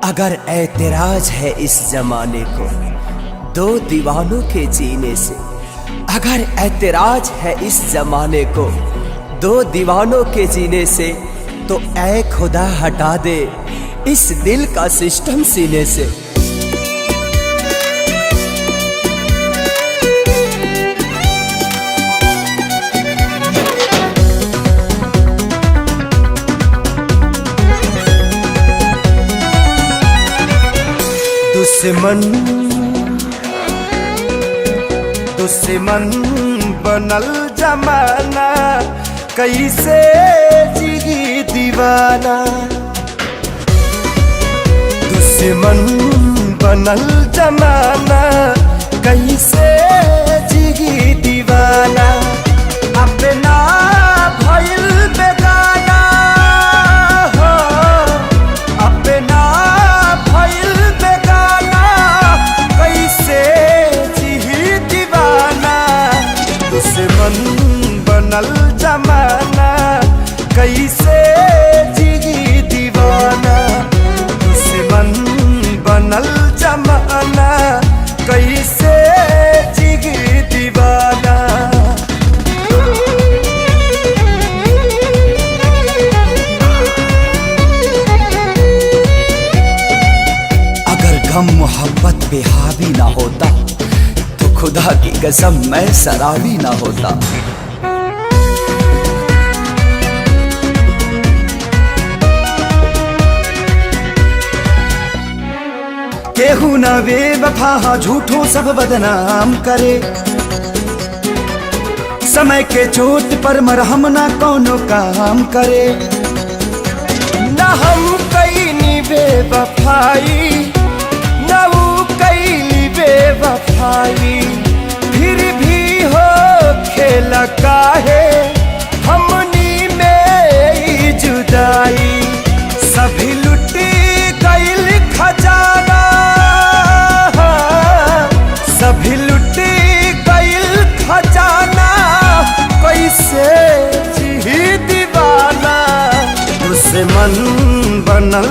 अगर ऐतराज है इस जमाने को दो दीवानों के जीने से, अगर ऐतराज है इस जमाने को दो दीवानों के जीने से, तो ऐ खुदा हटा दे इस दिल का सिस्टम सीने से। दुश्मन दुश्मन बनल जमाना, कैसे जिगी दीवाना। दुश्मन बनल जमाना, कैसे जिगी दीवाना। अपना भइल बेगाना हो, अपना भइल बेगाना, कैसे जिही दीवाना। दुश्मन बनल जमाना, कैसे जिगी दीवाना। दुश्मन बनल जमाना, कैसे जिगी दीवाना। अगर गम मोहब्बत पे हावी ना होता, तो खुदा की कसम मैं शराबी ना होता। केहू न बेवफा झूठों सब बदनाम करे। समय के चोट पर मरहम ना कोनो काम करे। न हम कईनी बेवफाई, न वो कईली बेवफाई, फिर भी हो खेला काहे हमनी में जुदाई। सभी लुटी गईल खजाना, सभी लुटी गईल खजाना, कैसे जी दीवाना। दुश्मन बनल